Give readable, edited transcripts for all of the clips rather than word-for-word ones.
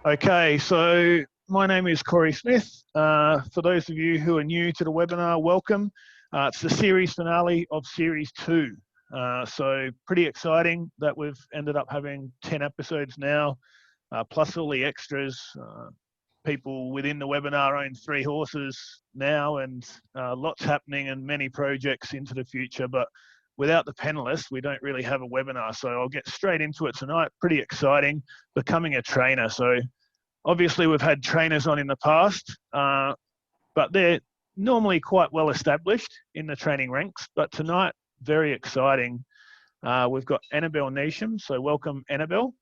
Okay, so my name is Corey Smith. For those of you who are new to the webinar, welcome. It's the series finale of Series 2. So pretty exciting that we've ended up having 10 episodes now, plus all the extras. People within the webinar own 3 horses now, and lots happening and many projects into the future. But without the panelists, we don't really have a webinar. So I'll get straight into it tonight. Pretty exciting, becoming a trainer. So obviously we've had trainers on in the past, but they're normally quite well established in the training ranks. But tonight, very exciting. We've got Annabel Neasham. So welcome, Annabel.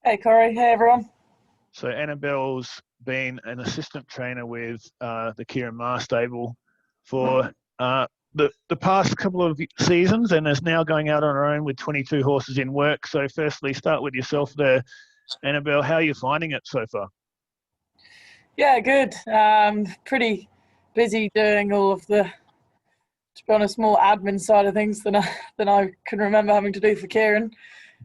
Hey, Corey. Hey, everyone. So Annabel's been an assistant trainer with the Kieran Maher stable for the past couple of seasons, and is now going out on her own with 22 horses in work. So firstly, start with yourself there, Annabel. How are you finding it so far? Yeah, good. Pretty busy doing all of the, to be honest, more admin side of things than I can remember having to do for Kieran.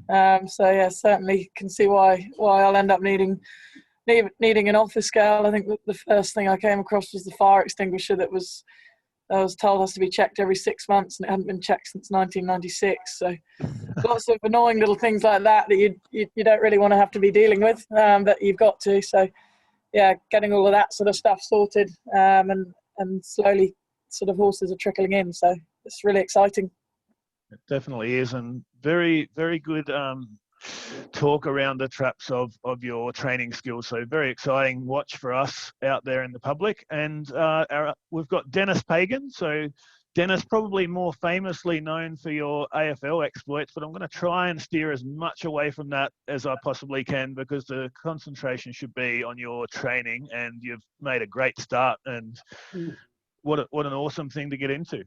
So yeah, certainly can see why I'll end up needing an office scale. I think the first thing I came across was the fire extinguisher I was told has to be checked every 6 months, and it hadn't been checked since 1996. So lots of annoying little things like that you don't really want to have to be dealing with, but you've got to. So yeah, getting all of that sort of stuff sorted, and slowly sort of horses are trickling in. So it's really exciting. It definitely is, and very, very good talk around the traps of your training skills. So very exciting watch for us out there in the public. And we've got Denis Pagan. So Denis, probably more famously known for your AFL exploits, but I'm going to try and steer as much away from that as I possibly can, because the concentration should be on your training, and you've made a great start. And what an awesome thing to get into.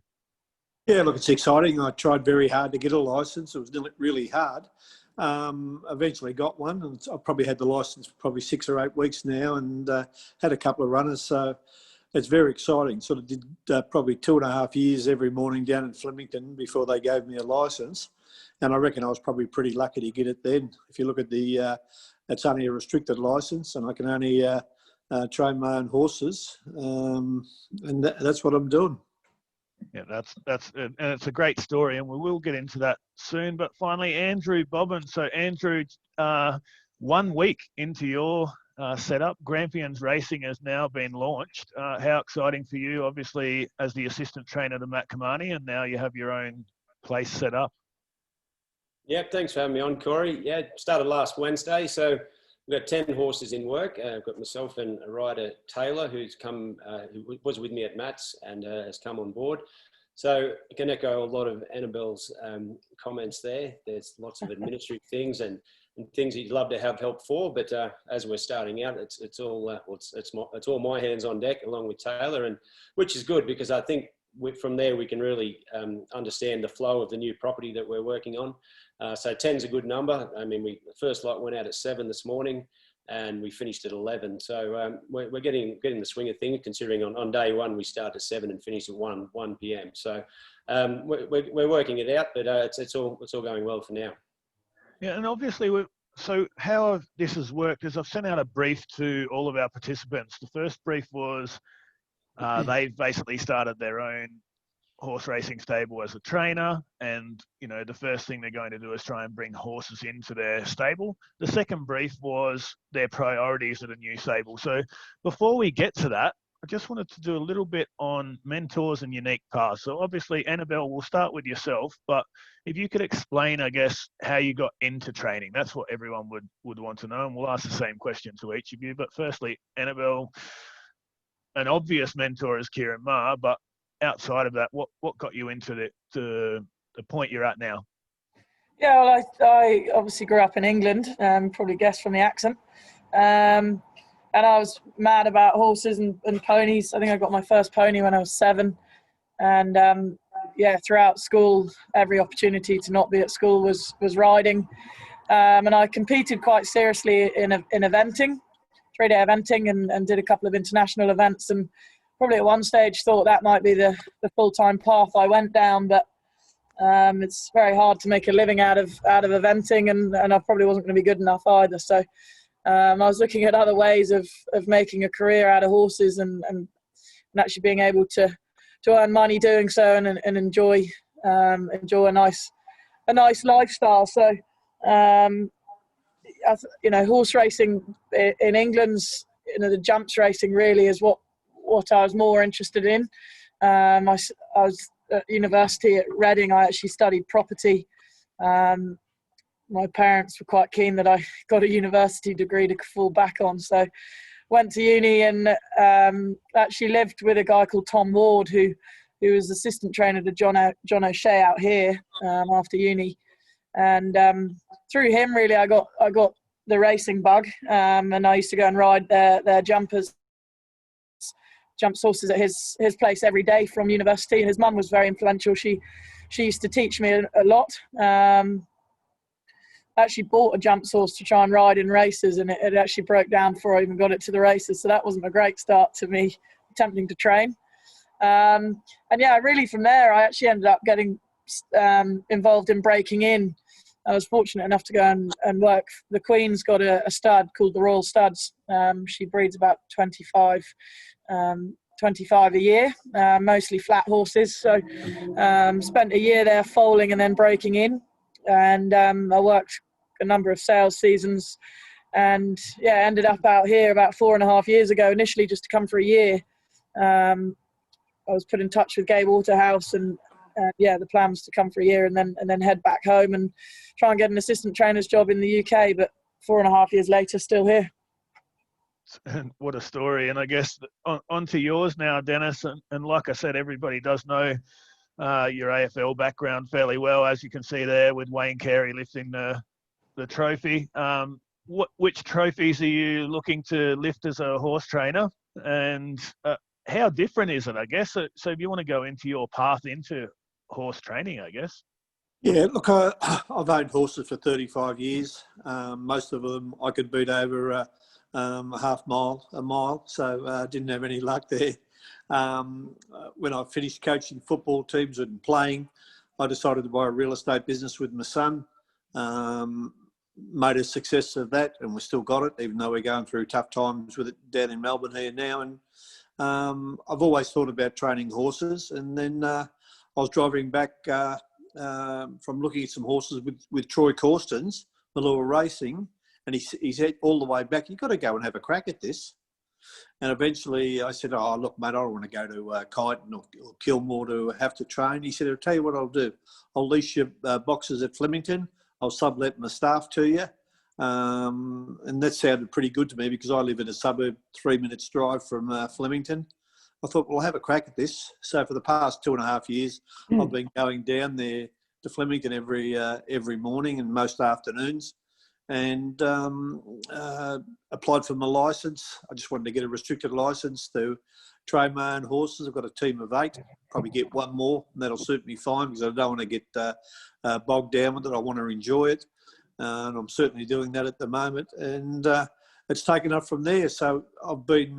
Yeah, look, it's exciting. I tried very hard to get a licence. It was really hard. Eventually got one, and I've probably had the licence for probably 6 or 8 weeks now, and had a couple of runners. So it's very exciting. Sort of did probably 2.5 years every morning down in Flemington before they gave me a licence. And I reckon I was probably pretty lucky to get it then. If you look at it's only a restricted licence, and I can only train my own horses. And that's what I'm doing. Yeah, and it's a great story, and we will get into that soon. But finally, Andrew Bobbin. So Andrew, 1 week into your setup, Grampians Racing has now been launched. How exciting for you, obviously, as the assistant trainer to Matt Kamani, and now you have your own place set up. Yeah, thanks for having me on, Corey. Yeah, started last Wednesday, so we've got 10 horses in work. I've got myself and a rider, Taylor, who was with me at Matt's and has come on board. So I can echo a lot of Annabel's comments there. There's lots of administrative things and things you'd love to have help for, but as we're starting out, it's all my hands on deck along with Taylor, and which is good, because I think from there we can really understand the flow of the new property that we're working on. So 10's a good number. I mean, the first lot went out at 7 this morning, and we finished at 11. So we're getting the swing of things, considering on day one we start at 7 and finish at 1 p.m. So we're working it out, but it's all going well for now. Yeah, and obviously so how this has worked is I've sent out a brief to all of our participants. The first brief was they've basically started their own horse racing stable as a trainer, and the first thing they're going to do is try and bring horses into their stable. The second brief was their priorities at a new stable. So before we get to that, I just wanted to do a little bit on mentors and unique paths. So obviously, Annabel, we'll start with yourself, but if you could explain, I guess, how you got into training. That's what everyone would want to know, and we'll ask the same question to each of you. But firstly, Annabel, an obvious mentor is Kieran Maher, but outside of that, what got you into the point you're at now? Yeah, well, I obviously grew up in England, probably guessed from the accent. And I was mad about horses and ponies. I think I got my first pony when I was 7. And throughout school, every opportunity to not be at school was riding. And I competed quite seriously in eventing, 3-day eventing, and did a couple of international events, and probably at one stage thought that might be the full-time path I went down, but it's very hard to make a living out of eventing, and I probably wasn't going to be good enough either. So I was looking at other ways of making a career out of horses and actually being able to earn money doing so and enjoy a nice lifestyle. So, horse racing in England's, the jumps racing really is what I was more interested in. I was at university at Reading. I actually studied property. My parents were quite keen that I got a university degree to fall back on. So went to uni and actually lived with a guy called Tom Ward, who was assistant trainer to John O'Shea out here after uni. And through him, really, I got the racing bug. And I used to go and ride their jump horses at his place every day from university. His mum was very influential. She used to teach me a lot. I actually bought a jump horse to try and ride in races, and it actually broke down before I even got it to the races. So that wasn't a great start to me attempting to train. And yeah, really from there, I actually ended up getting involved in breaking in. I was fortunate enough to go and work. The Queen's got a stud called the Royal Studs. She breeds about 25 a year, mostly flat horses. So spent a year there foaling and then breaking in. And I worked a number of sales seasons and ended up out here about 4.5 years ago, initially just to come for a year. I was put in touch with Gay Waterhouse and the plan was to come for a year and then head back home and try and get an assistant trainer's job in the UK, but 4.5 years later, still here. And what a story. And I guess on to yours now, Denis. And like I said, everybody does know your AFL background fairly well, as you can see there with Wayne Carey lifting the trophy. Which trophies are you looking to lift as a horse trainer? And how different is it, I guess? So if you want to go into your path into horse training, I guess. Yeah, look, I've owned horses for 35 years. Most of them I could beat over a mile, so didn't have any luck there. When I finished coaching football teams and playing, I decided to buy a real estate business with my son. Made a success of that, and we still got it, even though we're going through tough times with it down in Melbourne here now. And I've always thought about training horses. And then I was driving back from looking at some horses with Troy Corstens, Malua Racing, and he said all the way back, you've got to go and have a crack at this. And eventually I said, oh, look, mate, I don't want to go to Kyneton or Kilmore to have to train. He said, I'll tell you what I'll do. I'll lease your boxes at Flemington. I'll sublet my staff to you. And that sounded pretty good to me because I live in a suburb 3 minutes drive from Flemington. I thought, well, I'll have a crack at this. So for the past 2.5 years, I've been going down there to Flemington every morning and most afternoons, and applied for my licence. I just wanted to get a restricted licence to train my own horses. I've got a team of 8, probably get one more, and that'll suit me fine because I don't want to get bogged down with it. I want to enjoy it, and I'm certainly doing that at the moment. And it's taken up from there. So I've been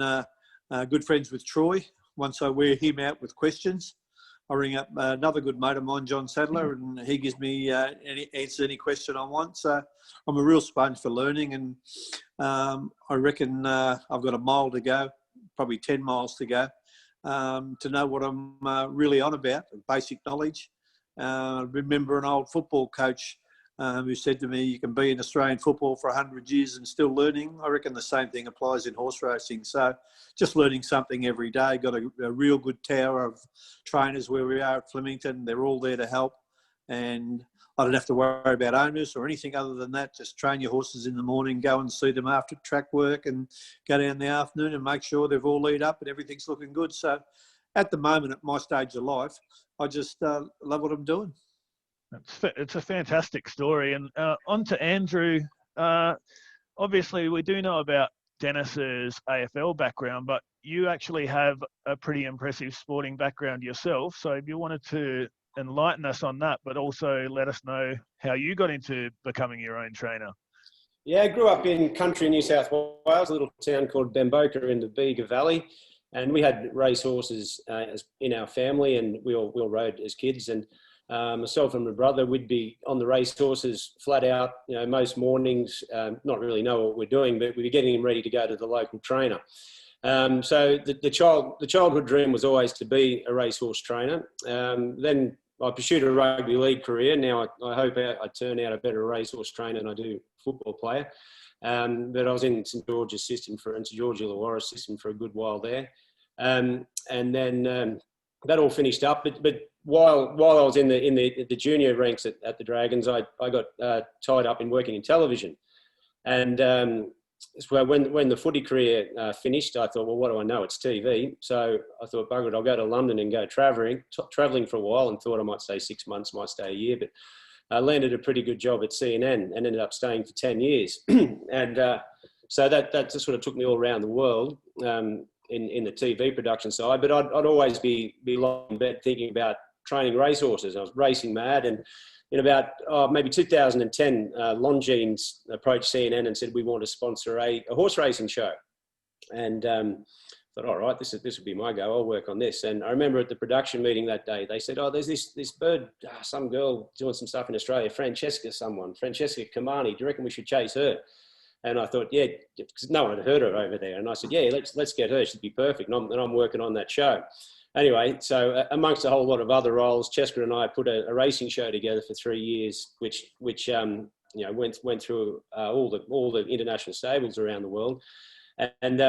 good friends with Troy. Once I wear him out with questions, I ring up another good mate of mine, John Sadler, and he gives me answers any question I want. So I'm a real sponge for learning, and I reckon I've got a mile to go, probably 10 miles to go, to know what I'm really on about, basic knowledge. I remember an old football coach who said to me, you can be in Australian football for 100 years and still learning. I reckon the same thing applies in horse racing. So just learning something every day. Got a real good tower of trainers where we are at Flemington. They're all there to help. And I don't have to worry about owners or anything other than that. Just train your horses in the morning, go and see them after track work, and go down in the afternoon and make sure they've all lead up and everything's looking good. So at the moment, at my stage of life, I just love what I'm doing. It's a fantastic story. And on to Andrew. Obviously, we do know about Denis's AFL background, but you actually have a pretty impressive sporting background yourself. So if you wanted to enlighten us on that, but also let us know how you got into becoming your own trainer. Yeah, I grew up in country New South Wales, a little town called Bamboka in the Bega Valley. And we had race horses in our family, and we all rode as kids. And myself and my brother, we'd be on the race horses flat out, most mornings, not really know what we're doing, but we'd be getting him ready to go to the local trainer. So the childhood dream was always to be a racehorse trainer. Then I pursued a rugby league career. Now I hope I turn out a better racehorse trainer than I do football player. But I was in St George's system St George Illawarra system for a good while there. And then that all finished up. But while I was in the junior ranks at the Dragons, I got tied up in working in television. And so when the footy career finished, I thought, well, what do I know? It's TV. So I thought, bugger it, I'll go to London and go travelling for a while, and thought I might stay 6 months, might stay a year. But I landed a pretty good job at CNN and ended up staying for 10 years. And so that just sort of took me all around the world in the TV production side. But I'd always be lying in bed thinking about training racehorses. I was racing mad. And in about maybe 2010, Longines approached CNN and said, we want to sponsor a horse racing show. And thought, all right, this would be my go. I'll work on this. And I remember at the production meeting that day, they said, oh, there's this bird, some girl doing some stuff in Australia, Francesca Kamani. Do you reckon we should chase her? And I thought, yeah, because no one had heard of her over there. And I said, yeah, let's get her. She'd be perfect. And I'm working on that show. Anyway, so amongst a whole lot of other roles, Cheska and I put a racing show together for 3 years, which went through all the international stables around the world, and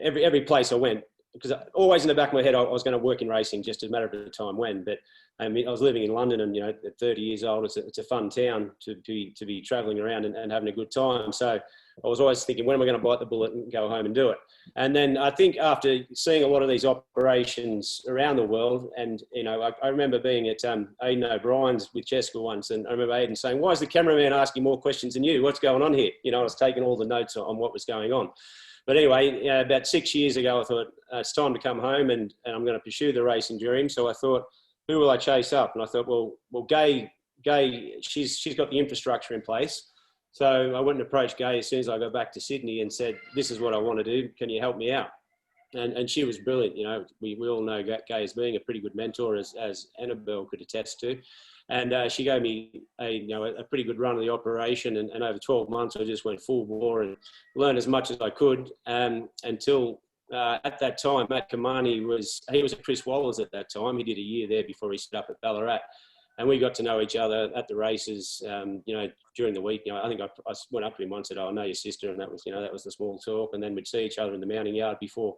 every place I went, because always in the back of my head I was going to work in racing, just a matter of the time when. But I mean, I was living in London, and at 30 years old, it's a fun town to be travelling around and having a good time. So I was always thinking, when am I going to bite the bullet and go home and do it? And then I think after seeing a lot of these operations around the world, and I remember being at Aidan O'Brien's with Cheska once, and I remember Aidan saying, "Why is the cameraman asking more questions than you? What's going on here?" I was taking all the notes on what was going on. But anyway, about 6 years ago, I thought it's time to come home, and I'm going to pursue the racing dream. So I thought, who will I chase up? And I thought, well, Gay, she's got the infrastructure in place. So I went and approached Gay as soon as I got back to Sydney and said, this is what I want to do. Can you help me out? And she was brilliant. We all know Gay as being a pretty good mentor, as Annabel could attest to. And she gave me a pretty good run of the operation. And over 12 months, I just went full bore and learned as much as I could until at that time, Matt Kamani was at Chris Waller's at that time. He did a year there before he set up at Ballarat. And we got to know each other at the races, during the week. I think I went up to him once and said, "Oh, I know your sister," and that was the small talk. And then we'd see each other in the mounting yard before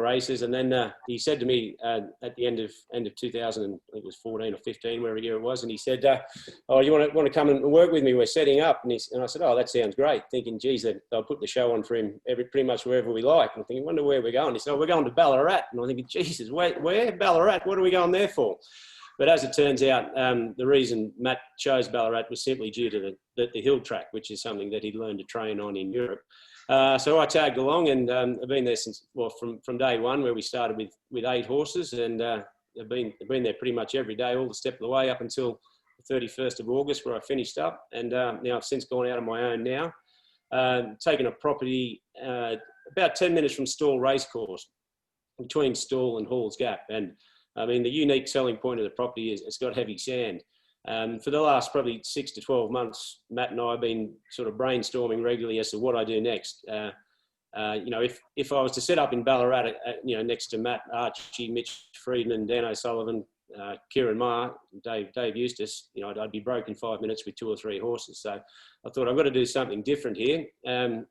races. And then he said to me at the end of 2000, I think it was 14 or 15, whatever year it was, and he said, "Oh, you want to come and work with me? We're setting up." And I said, "Oh, that sounds great." Thinking, geez, they'll put the show on for him pretty much wherever we like. And I'm thinking, wonder where we're going. He said, "Oh, we're going to Ballarat." And I'm thinking, Jesus, where Ballarat? What are we going there for? But as it turns out, the reason Matt chose Ballarat was simply due to the hill track, which is something that he'd learned to train on in Europe. So I tagged along, and I've been there since, from day one, where we started with 8 horses, and I've been there pretty much every day, all the step of the way, up until the 31st of August, where I finished up. And now I've since gone out on my own now, taken a property about 10 minutes from Stawell Racecourse, between Stawell and Hall's Gap. And I mean, the unique selling point of the property is it's got heavy sand. For the last probably 6 to 12 months, Matt and I have been sort of brainstorming regularly as to what I do next. If I was to set up in Ballarat, next to Matt, Archie, Mitch Friedman, Dan O'Sullivan, Kieran Maher, Dave Eustace, I'd be broke in 5 minutes with 2 or 3 horses. So I thought, I've got to do something different here. And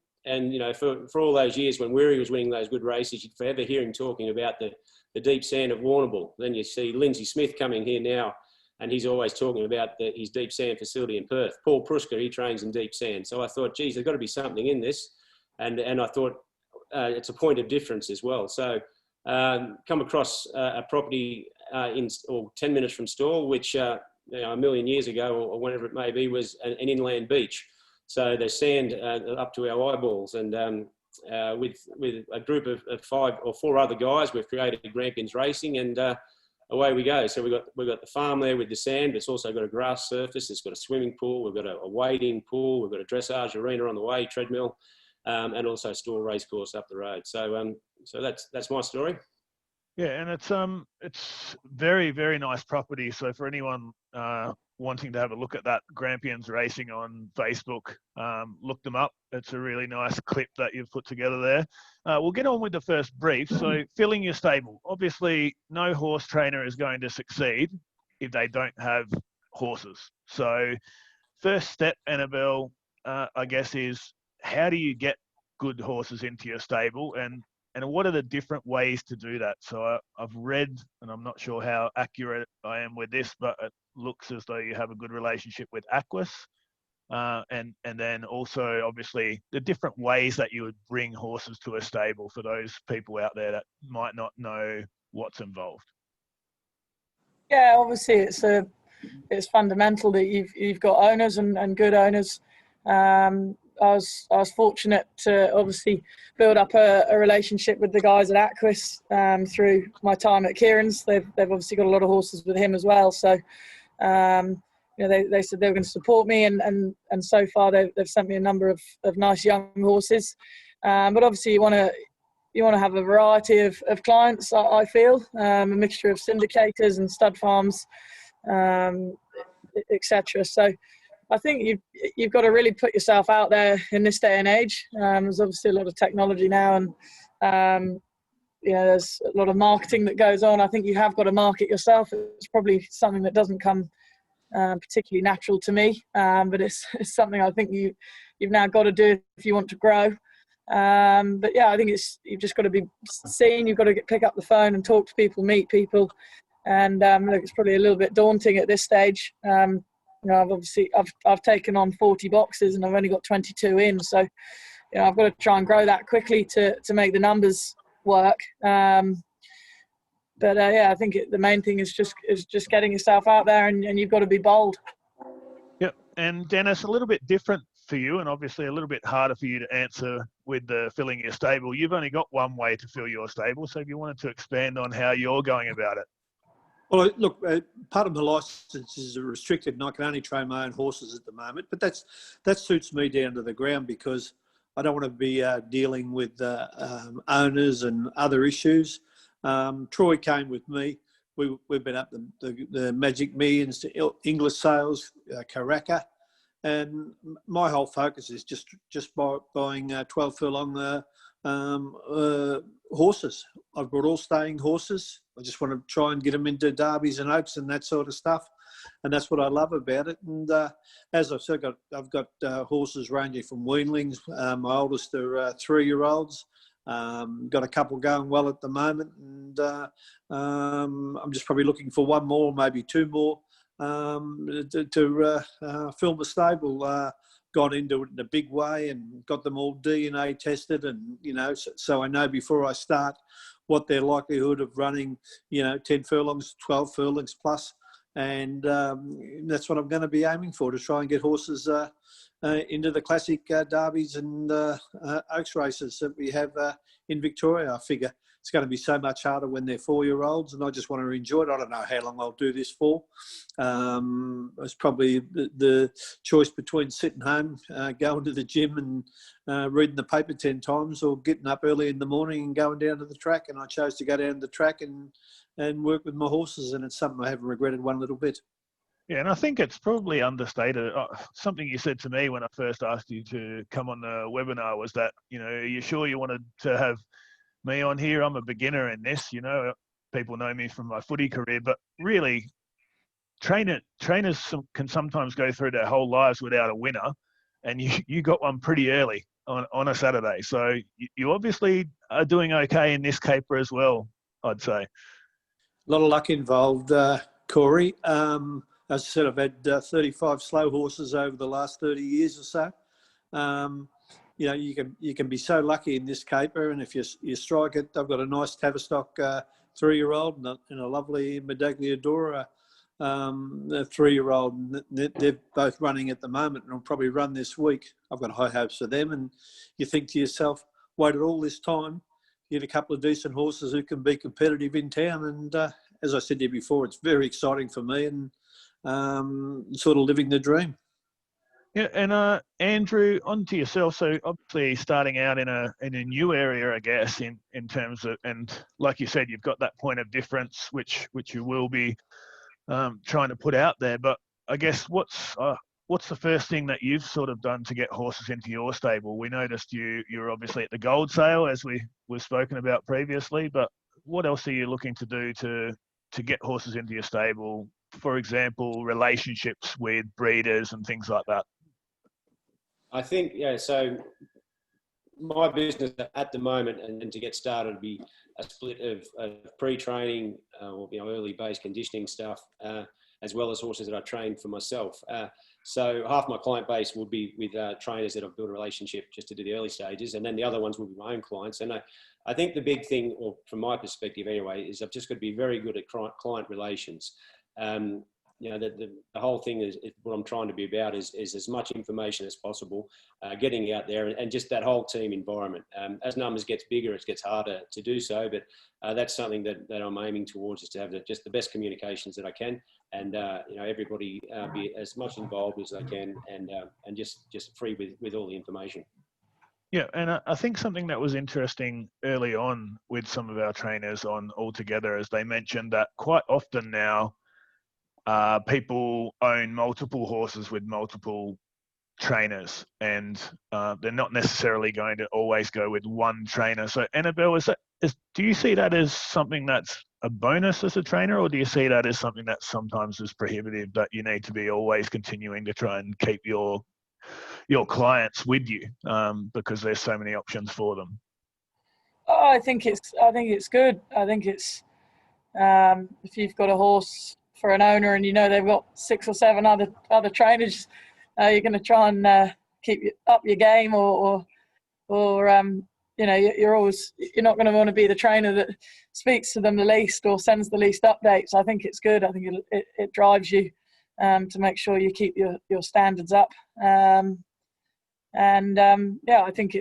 for all those years when Weary was winning those good races, you'd forever hear him talking about the deep sand of Warrnambool. Then you see Lindsay Smith coming here now, and he's always talking about his deep sand facility in Perth. Paul Pruska, he trains in deep sand. So I thought, geez, there's got to be something in this. And I thought it's a point of difference as well. So come across a property 10 minutes from Stawell, which a million years ago, or whenever it may be, was an inland beach. So there's sand up to our eyeballs. And with a group of 5 or 4 other guys, we've created Grampians Racing, and away we go. So we've got the farm there with the sand, but it's also got a grass surface. It's got a swimming pool. We've got a wading pool. We've got a dressage arena on the way, treadmill, and also Stawell Racecourse up the road. So that's my story. Yeah, and it's very, very nice property. So for anyone wanting to have a look at that, Grampians Racing on Facebook, look them up. It's a really nice clip that you've put together there. We'll get on with the first brief. So filling your stable. Obviously, no horse trainer is going to succeed if they don't have horses. So first step, Annabel, I guess, is how do you get good horses into your stable, and what are the different ways to do that? So I've read, and I'm not sure how accurate I am with this, but it looks as though you have a good relationship with Aquis, and then also obviously the different ways that you would bring horses to a stable for those people out there that might not know what's involved. Yeah, obviously it's fundamental that you've got owners and good owners. I was fortunate to obviously build up a relationship with the guys at Aquis through my time at Kieran's. They've obviously got a lot of horses with him as well. So they said they were going to support me, and so far they've sent me a number of nice young horses. But obviously you want to have a variety of clients. I feel a mixture of syndicators and stud farms, etc. So I think you've got to really put yourself out there in this day and age. There's obviously a lot of technology now, and there's a lot of marketing that goes on. I think you have got to market yourself. It's probably something that doesn't come particularly natural to me, but it's something I think you've now got to do if you want to grow. But yeah, I think you've just got to be seen. You've got to pick up the phone and talk to people, meet people, and look, it's probably a little bit daunting at this stage. I've taken on 40 boxes and I've only got 22 in, so I've got to try and grow that quickly to make the numbers work. I think the main thing is just getting yourself out there, and you've got to be bold. Yep, and Denis, a little bit different for you, and obviously a little bit harder for you to answer with the filling your stable. You've only got one way to fill your stable, so if you wanted to expand on how you're going about it. Well, look, part of my licence is restricted, and I can only train my own horses at the moment. But that suits me down to the ground, because I don't want to be dealing with owners and other issues. Troy came with me. We've been up the Magic Millions to English sales, Karaka, and my whole focus is just buying 12 furlong horses. I've brought all staying horses. I just want to try and get them into derbies and oaks and that sort of stuff, and that's what I love about it. And as I've said, I've got horses ranging from weanlings. My oldest are 3-year-olds. Got a couple going well at the moment, and I'm just probably looking for one more, maybe two more, to fill the stable. Got into it in a big way and got them all DNA tested, and so I know before I start what their likelihood of running 10 furlongs, 12 furlongs plus, and that's what I'm going to be aiming for, to try and get horses into the classic derbies and oaks races that we have in Victoria. I figure it's going to be so much harder when they're 4-year-olds, and I just want to enjoy it. I don't know how long I'll do this for. It's probably the choice between sitting home, going to the gym and reading the paper 10 times, or getting up early in the morning and going down to the track. And I chose to go down to the track and work with my horses, and it's something I haven't regretted one little bit. Yeah, and I think it's probably understated. Something you said to me when I first asked you to come on the webinar was that, are you sure you wanted to have me on here? I'm a beginner in this, people know me from my footy career, but really trainers can sometimes go through their whole lives without a winner, and you got one pretty early on a Saturday. So you obviously are doing okay in this caper as well, I'd say. A lot of luck involved, Corey. As I said, I've had 35 slow horses over the last 30 years or so. You can be so lucky in this caper, and if you strike it, I've got a nice Tavistock 3-year-old and a lovely Medagliadora 3-year-old. They're both running at the moment, and will probably run this week. I've got high hopes for them, and you think to yourself, waited all this time, get a couple of decent horses who can be competitive in town, and as I said to you before, it's very exciting for me, and sort of living the dream. Yeah, and Andrew, on to yourself. So obviously starting out in a new area, I guess, in terms of, and like you said, you've got that point of difference, which you will be trying to put out there. But I guess what's the first thing that you've sort of done to get horses into your stable? We noticed you're obviously at the gold sale, as we've spoken about previously. But what else are you looking to do to get horses into your stable? For example, relationships with breeders and things like that. I think, yeah, so my business at the moment and to get started would be a split of pre-training or early base conditioning stuff, as well as horses that I train for myself. So half my client base will be with trainers that I've built a relationship just to do the early stages, and then the other ones will be my own clients. And I think the big thing, or from my perspective anyway, is I've just got to be very good at client relations. The whole thing is what I'm trying to be about is as much information as possible, getting out there and just that whole team environment. As numbers gets bigger, it gets harder to do so, but that's something that I'm aiming towards, is to have just the best communications that I can, and everybody be as much involved as they can, and just free with all the information. Yeah, and I think something that was interesting early on with some of our trainers on Altogether is they mentioned that quite often now, people own multiple horses with multiple trainers, and they're not necessarily going to always go with one trainer. So Annabel, do you see that as something that's a bonus as a trainer, or do you see that as something that sometimes is prohibitive, that you need to be always continuing to try and keep your clients with you because there's so many options for them? Oh, I think it's good. I think it's if you've got a horse for an owner and they've got 6 or 7 other trainers, you're going to try and keep up your game, or you're not going to want to be the trainer that speaks to them the least or sends the least updates. I think it's good. I think it drives you to make sure you keep your standards up. I think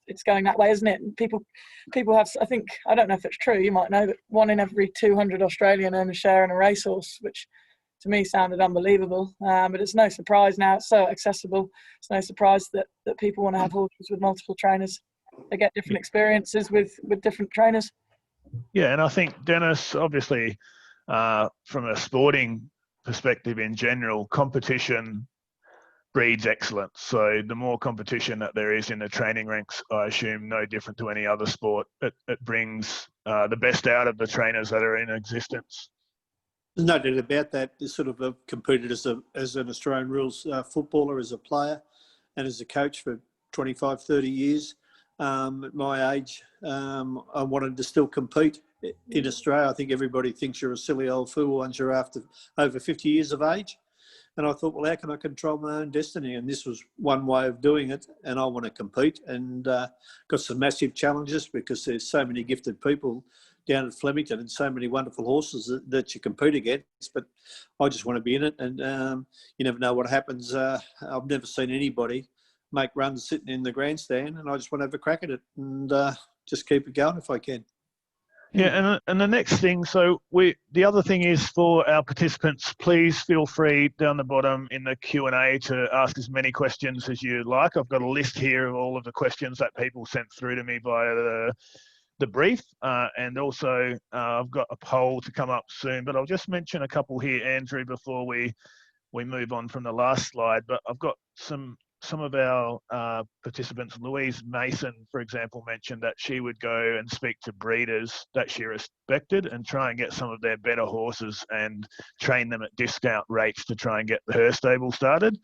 it's going that way, isn't it? People have, I think, I don't know if it's true, you might know, that 1 in every 200 Australian own a share in a racehorse, which to me sounded unbelievable. But it's no surprise now, it's so accessible. It's no surprise that people want to have horses with multiple trainers. They get different experiences with different trainers. Yeah, and I think, Denis, obviously, from a sporting perspective in general, competition breeds excellence. So the more competition that there is in the training ranks, I assume no different to any other sport, it brings the best out of the trainers that are in existence. There's no doubt about that. There's sort of competed as an Australian rules footballer, as a player and as a coach for 25, 30 years. At my age, I wanted to still compete in Australia. I think everybody thinks you're a silly old fool once you're over 50 years of age. And I thought, well, how can I control my own destiny? And this was one way of doing it. And I want to compete, and got some massive challenges because there's so many gifted people down at Flemington and so many wonderful horses that you compete against. But I just want to be in it. And you never know what happens. I've never seen anybody make runs sitting in the grandstand, and I just want to have a crack at it and just keep it going if I can. Yeah, and the next thing, so the other thing is, for our participants, please feel free down the bottom in the Q&A to ask as many questions as you like. I've got a list here of all of the questions that people sent through to me via the brief, and also I've got a poll to come up soon, but I'll just mention a couple here, Andrew, before we move on from the last slide. But I've got some of our participants. Louise Mason, for example, mentioned that she would go and speak to breeders that she respected and try and get some of their better horses and train them at discount rates to try and get her stable started.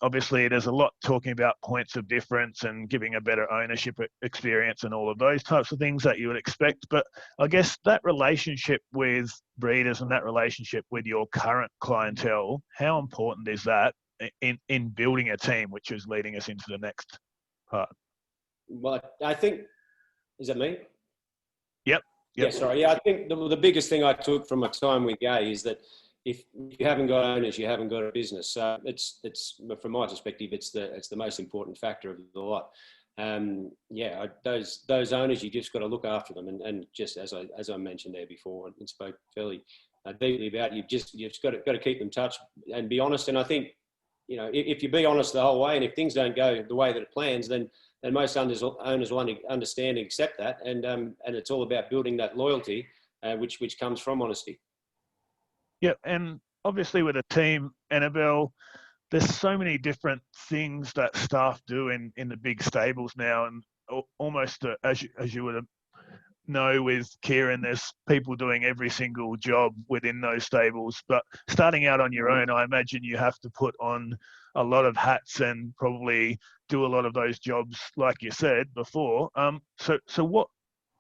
Obviously, there's a lot talking about points of difference and giving a better ownership experience and all of those types of things that you would expect. But I guess that relationship with breeders and that relationship with your current clientele, how important is that in building a team, which is leading us into the next part? Well, I think, is that me? Yep. Yeah, sorry. Yeah, I think the biggest thing I took from my time with Gay is that if you haven't got owners, you haven't got a business. So it's from my perspective, it's the most important factor of the lot. Those owners, you just got to look after them, and just as I mentioned there before and spoke fairly deeply about, you've just got to keep them in touch and be honest. And I think you know, if you be honest the whole way, and if things don't go the way that it plans, then most owners will understand and accept that, and it's all about building that loyalty, which comes from honesty. Yeah, and obviously with a team, Annabel, there's so many different things that staff do in the big stables now, and almost as you would know with Kieran, there's people doing every single job within those stables. But starting out on your own, I imagine you have to put on a lot of hats and probably do a lot of those jobs, like you said before. So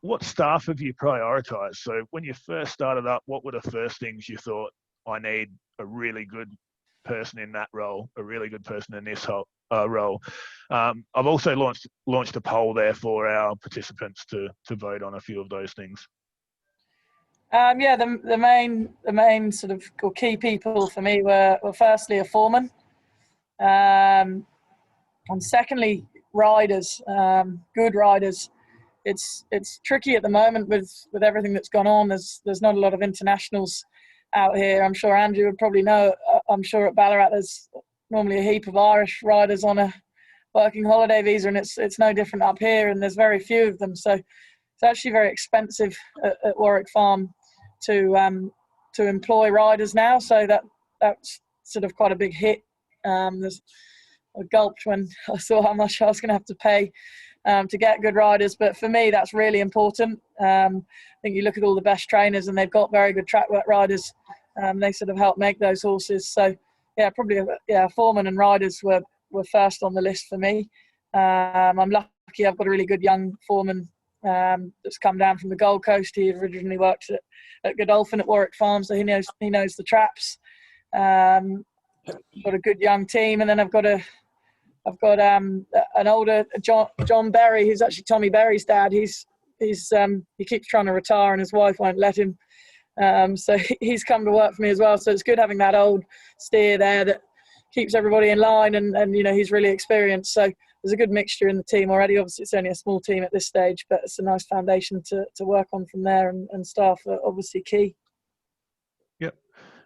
what staff have you prioritised? So when you first started up, what were the first things you thought, I need a really good person in that role, a really good person in this role? I've also launched a poll there for our participants to vote on a few of those things. The main sort of or key people for me were firstly a foreman, and secondly riders, good riders. It's tricky at the moment with everything that's gone on. There's not a lot of internationals out here. I'm sure Andrew would probably know. I'm sure at Ballarat there's normally a heap of Irish riders on a working holiday visa, and it's no different up here, and there's very few of them. So it's actually very expensive at Warwick Farm to employ riders now. So that's sort of quite a big hit. I gulped when I saw how much I was going to have to pay to get good riders, but for me that's really important. I think you look at all the best trainers and they've got very good track work riders. They sort of help make those horses. So yeah, probably foremen and riders were first on the list for me. I'm lucky I've got a really good young foreman that's come down from the Gold Coast. He originally worked at Godolphin at Warwick Farm, so he knows the traps. Got a good young team, and then I've got an older John Berry, who's actually Tommy Berry's dad. He keeps trying to retire and his wife won't let him. So he's come to work for me as well. So it's good having that old steer there that keeps everybody in line, and you know, he's really experienced. So there's a good mixture in the team already. Obviously it's only a small team at this stage, but it's a nice foundation to work on from there, and staff are obviously key. Yep.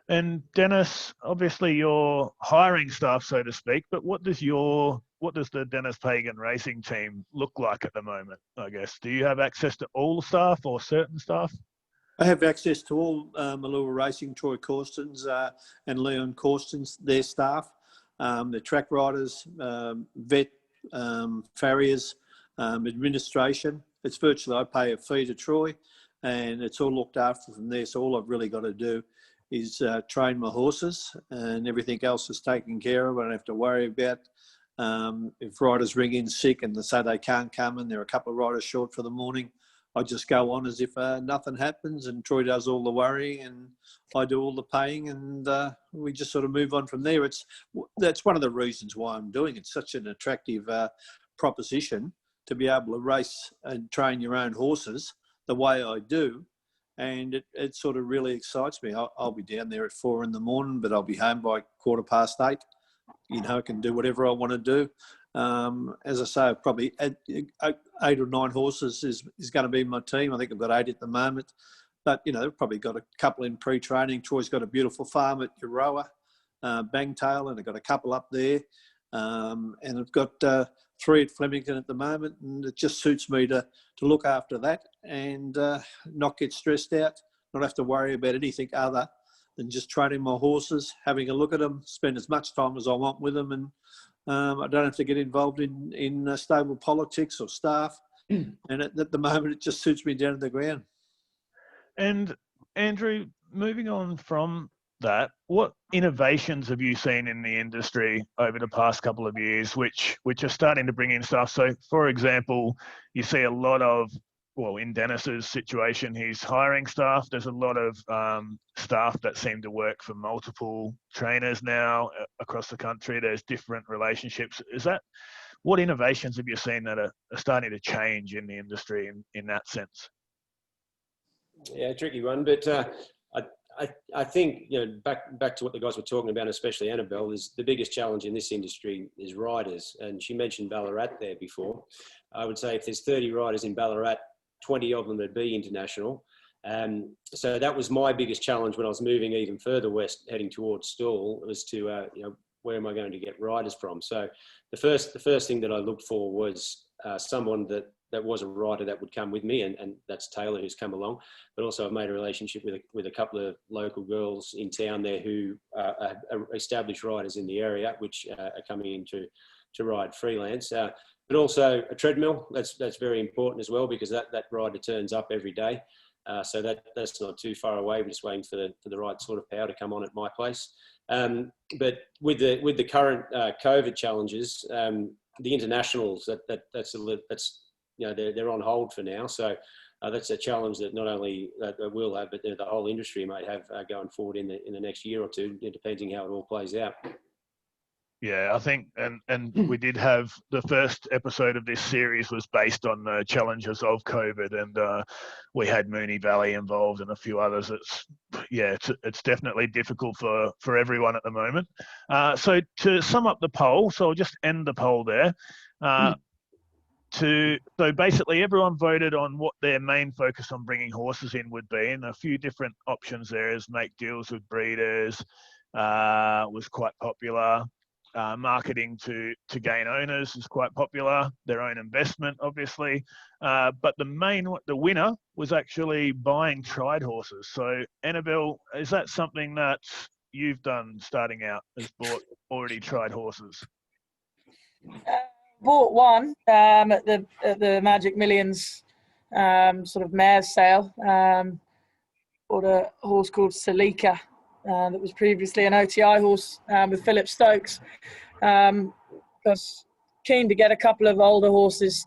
And Denis, obviously you're hiring staff, so to speak, but what does the Denis Pagan racing team look like at the moment, I guess? Do you have access to all staff or certain staff? I have access to all Malua Racing, Troy Corstons and Leon Corstons, their staff, the track riders, vet, farriers, administration. It's virtually, I pay a fee to Troy and it's all looked after from there. So all I've really got to do is train my horses, and everything else is taken care of. I don't have to worry about if riders ring in sick and they say they can't come and there are a couple of riders short for the morning. I just go on as if nothing happens, and Troy does all the worrying and I do all the paying, and we just sort of move on from there. That's one of the reasons why I'm doing it. It's such an attractive proposition to be able to race and train your own horses the way I do. And it sort of really excites me. I'll be down there at 4 a.m, but I'll be home by 8:15. You know, I can do whatever I want to do. As I say, probably 8 or 9 horses is going to be my team. I think I've got 8 at the moment. But, you know, they've probably got a couple in pre-training. Troy's got a beautiful farm at Euroa, Bangtail, and I've got a couple up there. And I've got 3 at Flemington at the moment, and it just suits me to look after that and not get stressed out, not have to worry about anything other than just training my horses, having a look at them, spend as much time as I want with them, and I don't have to get involved in stable politics or staff. And at the moment, it just suits me down to the ground. And Andrew, moving on from that, what innovations have you seen in the industry over the past couple of years which are starting to bring in stuff? So, for example, you see a lot of, well, in Denis's situation, he's hiring staff. There's a lot of staff that seem to work for multiple trainers now across the country. There's different relationships. What innovations have you seen that are starting to change in the industry in that sense? Yeah, tricky one, but I think, you know, back to what the guys were talking about, especially Annabel, is the biggest challenge in this industry is riders. And she mentioned Ballarat there before. I would say if there's 30 riders in Ballarat, 20 of them would be international. So that was my biggest challenge when I was moving even further west, heading towards Stawell, was to where am I going to get riders from? So the first thing that I looked for was someone that was a rider that would come with me, and that's Taylor, who's come along. But also I've made a relationship with a couple of local girls in town there who are established riders in the area, which are coming in to ride freelance. But also a treadmill, that's very important as well, because that rider turns up every day. So that's not too far away. We're just waiting for the right sort of power to come on at my place. But with the current COVID challenges, the internationals, that's they're on hold for now. So that's a challenge that not only we'll have, but the whole industry might have going forward in the next year or two, depending how it all plays out. Yeah, I think, and we did have the first episode of this series was based on the challenges of COVID, and we had Moonee Valley involved and a few others. It's definitely difficult for everyone at the moment. So to sum up the poll, so I'll just end the poll there. So basically everyone voted on what their main focus on bringing horses in would be, and a few different options there is make deals with breeders, was quite popular. Marketing to gain owners is quite popular, their own investment, obviously. But the winner was actually buying tried horses. So, Annabel, is that something that you've done starting out, has bought already tried horses? Bought one at the Magic Millions sort of mare's sale. Bought a horse called Salika. That was previously an OTI horse with Philip Stokes. I was keen to get a couple of older horses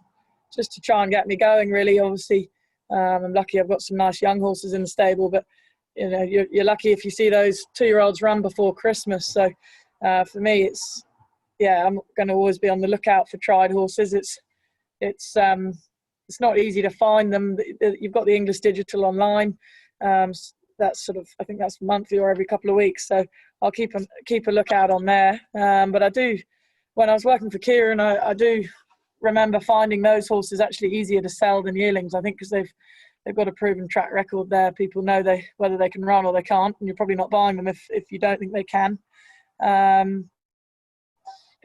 just to try and get me going, really. Obviously, I'm lucky I've got some nice young horses in the stable, but you're lucky if you see those 2-year-olds run before Christmas. So for me, I'm going to always be on the lookout for tried horses. It's not easy to find them. You've got the English Digital online. That's sort of, I think that's monthly or every couple of weeks. So I'll keep a lookout on there. But I do, when I was working for Kieran, I do remember finding those horses actually easier to sell than yearlings. I think because they've got a proven track record there. People know whether they can run or they can't, and you're probably not buying them if you don't think they can. But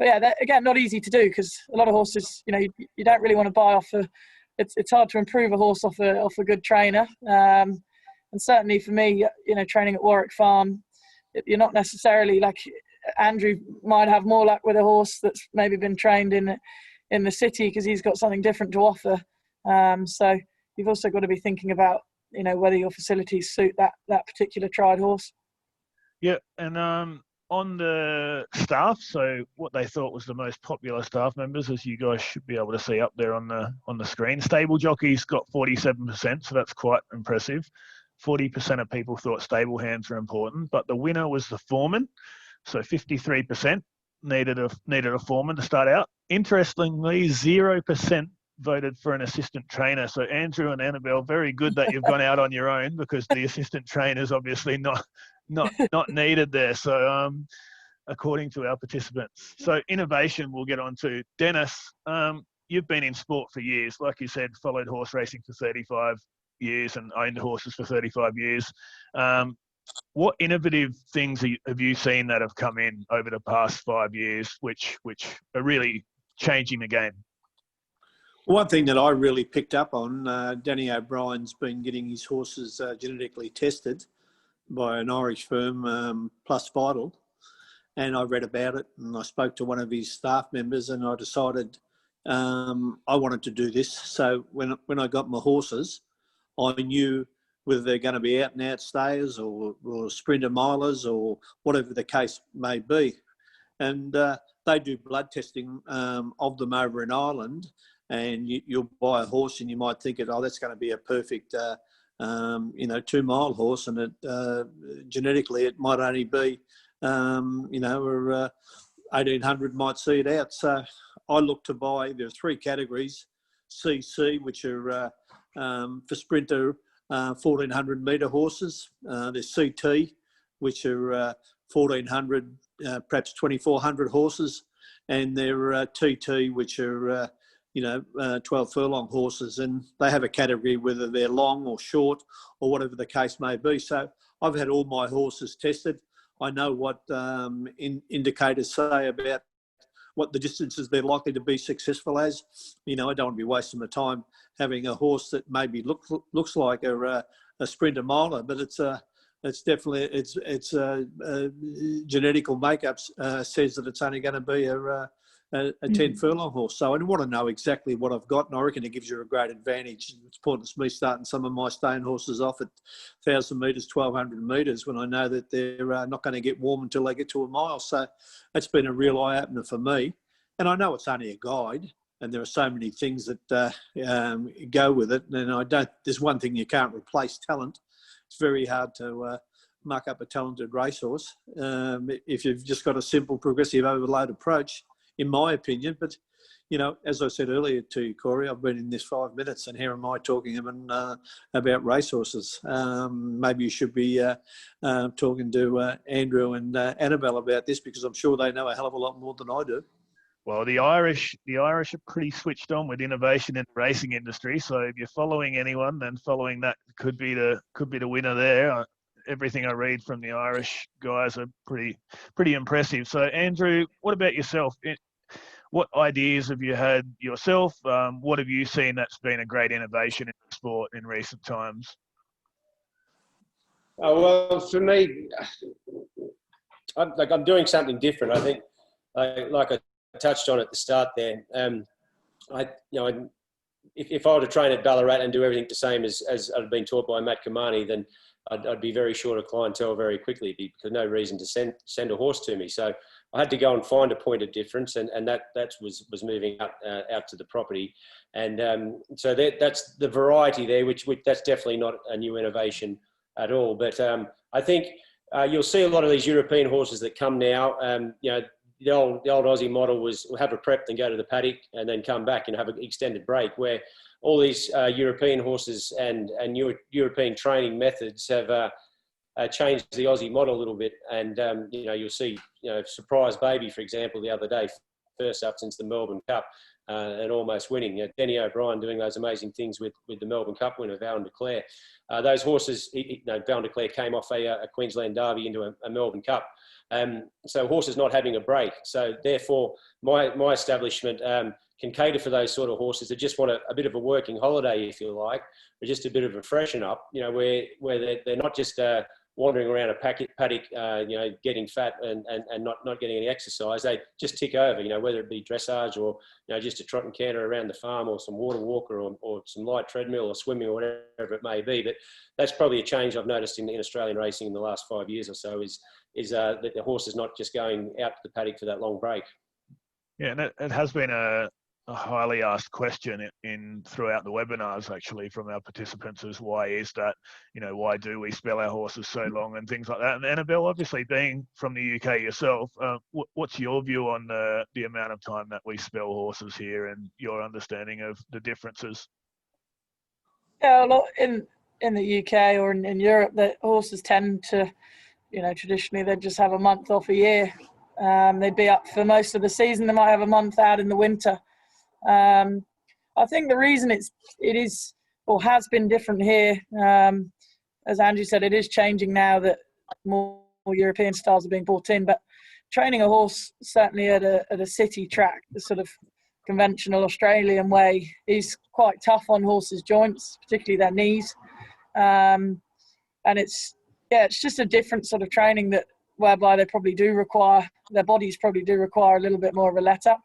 yeah, again, not easy to do because a lot of horses, you don't really want to buy off it's hard to improve a horse off a good trainer. And certainly for me, training at Warwick Farm, you're not necessarily like Andrew might have more luck with a horse that's maybe been trained in the city because he's got something different to offer. So you've also got to be thinking about, whether your facilities suit that particular tried horse. Yeah, and on the staff, so what they thought was the most popular staff members, as you guys should be able to see up there on the screen. Stable jockeys got 47%, so that's quite impressive. 40% of people thought stable hands were important, but the winner was the foreman. So 53% needed a foreman to start out. Interestingly, 0% voted for an assistant trainer. So Andrew and Annabel, very good that you've gone out on your own because the assistant trainer is obviously not needed there. So according to our participants. So innovation we'll get on to. Denis, you've been in sport for years. Like you said, followed horse racing for 35 years and owned horses for 35 years. What innovative things have you seen that have come in over the past 5 years which are really changing the game? One thing that I really picked up on, Danny O'Brien's been getting his horses genetically tested by an Irish firm, Plus Vital, and I read about it and I spoke to one of his staff members and I decided I wanted to do this. So when I got my horses, I knew whether they're going to be out and out stayers or sprinter milers or whatever the case may be. And they do blood testing of them over in Ireland, and you'll buy a horse and you might think, that's going to be a perfect 2-mile horse, and it genetically it might only be, or 1800 might see it out. So I look to buy, there are 3 categories, CC, which are for sprinter 1400 metre horses. There's CT, which are 1400, perhaps 2400 horses, and there are TT, which are 12 furlong horses, and they have a category whether they're long or short or whatever the case may be. So I've had all my horses tested. I know what indicators say about what the distances they're likely to be successful as. I don't want to be wasting my time having a horse that maybe looks like a sprinter miler, but it's definitely its genetical makeup says that it's only going to be a 10 furlong horse. So I want to know exactly what I've got, and I reckon it gives you a great advantage. It's pointless me starting some of my staying horses off at 1,000 metres, 1,200 metres when I know that they're not going to get warm until they get to a mile. So that's been a real eye-opener for me. And I know it's only a guide, and there are so many things that go with it. And there's one thing you can't replace: talent. It's very hard to muck up a talented racehorse if you've just got a simple progressive overload approach, in my opinion. But, as I said earlier to you, Corey, I've been in this 5 minutes and here am I talking about racehorses. Maybe you should be talking to Andrew and Annabel about this, because I'm sure they know a hell of a lot more than I do. Well, the Irish are pretty switched on with innovation in the racing industry. So if you're following anyone, then following that could be the winner there. Everything I read from the Irish guys are pretty impressive. So Andrew, what about yourself? What ideas have you had yourself? What have you seen that's been a great innovation in the sport in recent times? Oh, well, for me, I'm doing something different. I think, like I touched on at the start there. If I were to train at Ballarat and do everything the same as I'd been taught by Matt Kamani, then I'd be very short of clientele very quickly, because no reason to send a horse to me. So I had to go and find a point of difference, and that was moving out to the property, and so that's the variety there, which that's definitely not a new innovation at all. But I think you'll see a lot of these European horses that come now. The old Aussie model was have a prep, then go to the paddock, and then come back and have an extended break, where all these European horses and European training methods have changed the Aussie model a little bit. And, you'll see, Surprise Baby, for example, the other day, first up since the Melbourne Cup, and almost winning. Denny O'Brien doing those amazing things with the Melbourne Cup winner, Val de Clare. Those horses, Val de Clare came off a Queensland Derby into a Melbourne Cup. So horses not having a break. So therefore, my establishment can cater for those sort of horses that just want a bit of a working holiday, if you like, or just a bit of a freshen up, where they're not just wandering around a paddock, getting fat and not getting any exercise. They just tick over, whether it be dressage or, just a trot and canter around the farm, or some water walker, or some light treadmill or swimming, or whatever it may be. But that's probably a change I've noticed in Australian racing in the last 5 years or so, is that the horse is not just going out to the paddock for that long break. Yeah, and it has been a highly asked question throughout the webinars, actually, from our participants, is why is that? Why do we spell our horses so long and things like that? And Annabel, obviously being from the UK yourself, what's your view on the amount of time that we spell horses here, and your understanding of the differences? Yeah, a lot in the UK or in Europe, that horses tend to, traditionally they'd just have a month off a year. They'd be up for most of the season. They might have a month out in the winter. I think the reason it is or has been different here, as Andrew said, it is changing now that more European styles are being brought in. But training a horse, certainly at a city track, the sort of conventional Australian way, is quite tough on horses' joints, particularly their knees. And it's just a different sort of training whereby they probably do require, their bodies probably do require a little bit more of a let-up.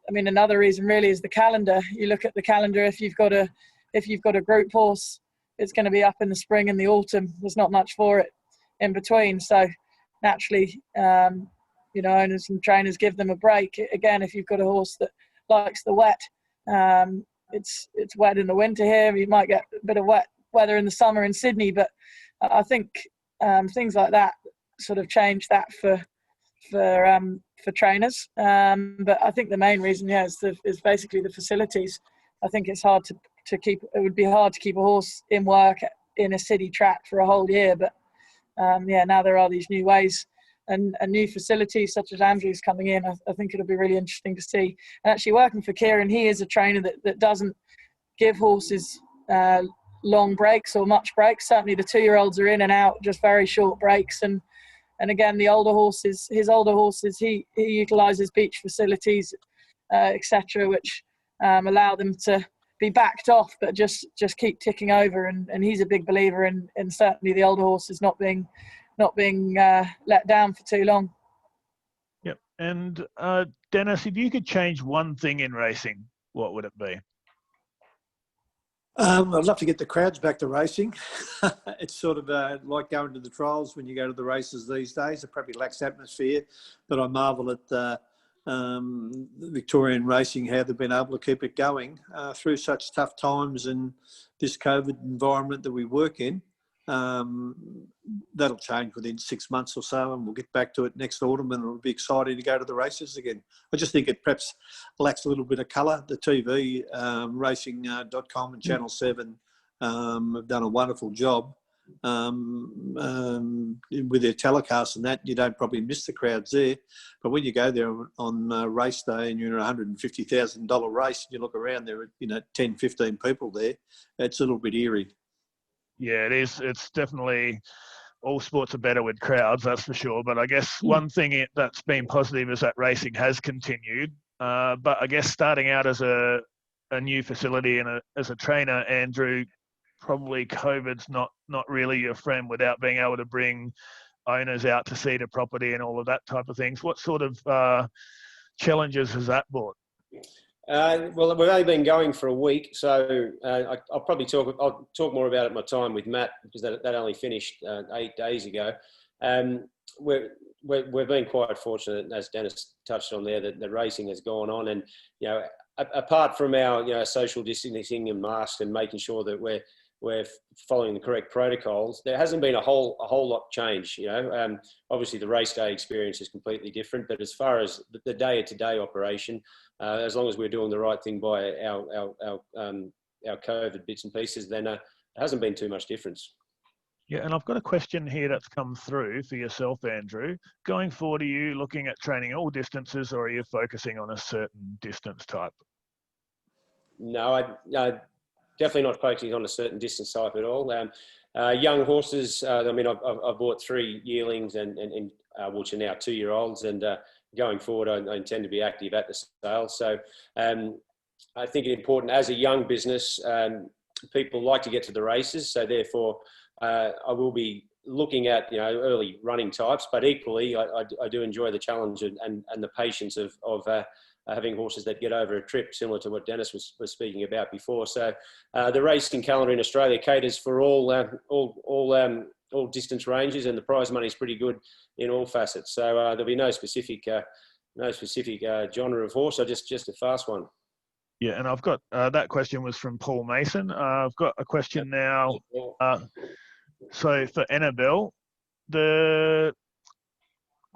Another reason really is the calendar. You look at the calendar, if you've got a group horse, it's going to be up in the spring and the autumn. There's not much for it in between. So naturally, owners and trainers give them a break. Again, if you've got a horse that likes the wet, it's wet in the winter here. You might get a bit of wet weather in the summer in Sydney, but I think things like that sort of change that for trainers. But I think the main reason, is basically the facilities. I think it's hard to keep. It would be hard to keep a horse in work in a city track for a whole year. But now there are these new ways and new facilities such as Andrew's coming in. I think it'll be really interesting to see. And actually working for Kieran, he is a trainer that doesn't give horses long breaks or much breaks. Certainly the 2-year-olds are in and out, just very short breaks. And again, his older horses, he utilises beach facilities, etc., which allow them to be backed off, but just keep ticking over. And he's a big believer in certainly the older horses not being let down for too long. Yep. And Denis, if you could change one thing in racing, what would it be? I'd love to get the crowds back to racing. It's sort of like going to the trials when you go to the races these days. It probably lacks atmosphere, but I marvel at the Victorian racing, how they've been able to keep it going through such tough times in this COVID environment that we work in. That'll change within 6 months or so, and we'll get back to it next autumn, and it'll be exciting to go to the races again. I just think it perhaps lacks a little bit of colour. The TV, racing.com and Channel 7 have done a wonderful job with their telecasts and that. You don't probably miss the crowds there, but when you go there on race day and you're in a $150,000 race and you look around, there are 10, 15 people there, it's a little bit eerie. Yeah, it is. It's definitely, all sports are better with crowds, that's for sure. But I guess one thing that's been positive is that racing has continued. But I guess starting out as a new facility and as a trainer, Andrew, probably COVID's not really your friend without being able to bring owners out to see the property and all of that type of things. What sort of challenges has that brought? Well, we've only been going for a week, so I'll probably talk more about it at my time with Matt, because that only finished 8 days ago. We've been quite fortunate, as Denis touched on there, that the racing has gone on, and apart from our social distancing and masks and making sure that we're following the correct protocols, there hasn't been a whole lot change. Obviously the race day experience is completely different, but as far as the day-to-day operation, as long as we're doing the right thing by our COVID bits and pieces, then it hasn't been too much difference. Yeah, and I've got a question here that's come through for yourself, Andrew. Going forward, are you looking at training all distances, or are you focusing on a certain distance type? No, I definitely not focusing on a certain distance type at all. Young horses, I've bought 3 yearlings and which are now 2-year-olds, and going forward, I intend to be active at the sale. So I think it's important as a young business, people like to get to the races. So therefore, I will be looking at early running types, but equally, I do enjoy the challenge and the patience of having horses that get over a trip, similar to what Denis was speaking about before. So the racing calendar in Australia caters for all distance ranges, and the prize money is pretty good in all facets. So there'll be no specific genre of horse, or just a fast one. Yeah, and I've got that question was from Paul Mason. I've got a question now. So for Annabel,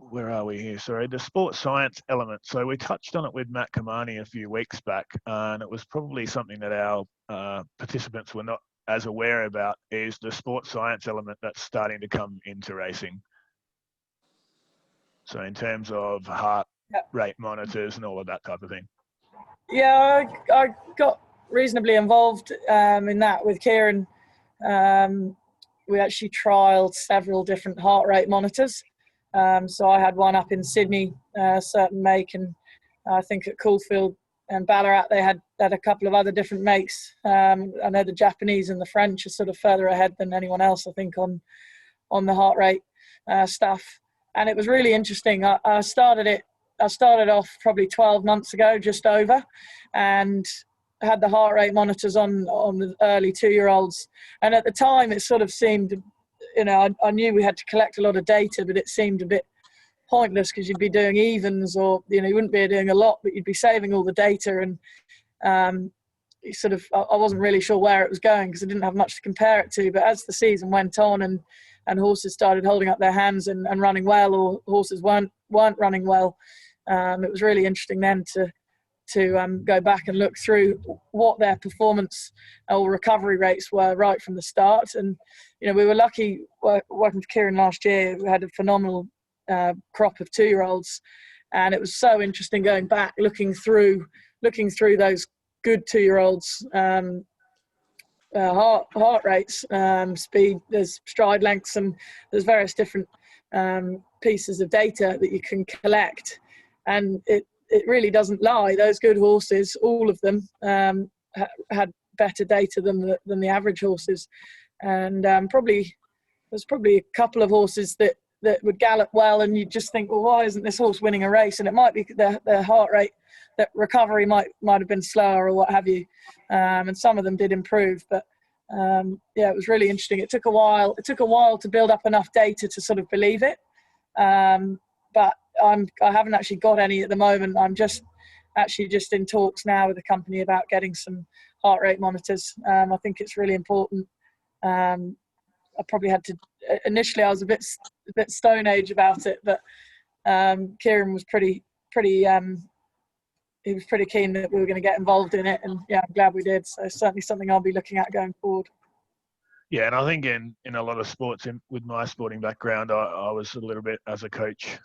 where are we here? Sorry, the sports science element. So we touched on it with Matt Kamani a few weeks back, and it was probably something that our participants were not as aware about, is the sports science element that's starting to come into racing. So in terms of heart rate monitors and all of that type of thing. Yeah, I got reasonably involved in that with Kieran. We actually trialled several different heart rate monitors. So I had one up in Sydney, a certain make, and I think at Caulfield and Ballarat they had a couple of other different makes. I know the Japanese and the French are sort of further ahead than anyone else, I think, on the heart rate stuff. And it was really interesting. I started off probably 12 months ago, just over, and had the heart rate monitors on the early 2-year-olds. And at the time, it sort of seemed, I knew we had to collect a lot of data, but it seemed a bit pointless, because you'd be doing evens, or you wouldn't be doing a lot, but you'd be saving all the data. And I wasn't really sure where it was going, because I didn't have much to compare it to. But as the season went on and horses started holding up their hands and running well, or horses weren't running well, it was really interesting then to go back and look through what their performance or recovery rates were right from the start. And we were lucky working for Kieran last year. We had a phenomenal crop of 2-year-olds, and it was so interesting going back, looking through those good 2-year-olds, heart rates, speed, there's stride lengths, and there's various different pieces of data that you can collect. And it really doesn't lie. Those good horses, all of them, had better data than the average horses. And there's probably a couple of horses that would gallop well, and you just think, well, why isn't this horse winning a race? And it might be their heart rate, that recovery might have been slower or what have you. And some of them did improve, but yeah, it was really interesting. It took a while to build up enough data to sort of believe it. But I haven't actually got any at the moment. I'm just in talks now with the company about getting some heart rate monitors. I think it's really important. I probably had to, initially I was a bit stone age about it, but Kieran was pretty he was pretty keen that we were going to get involved in it, and yeah, I'm glad we did. So certainly something I'll be looking at going forward. Yeah, and I think in a lot of sports, with my sporting background, I was a little bit, as a coach,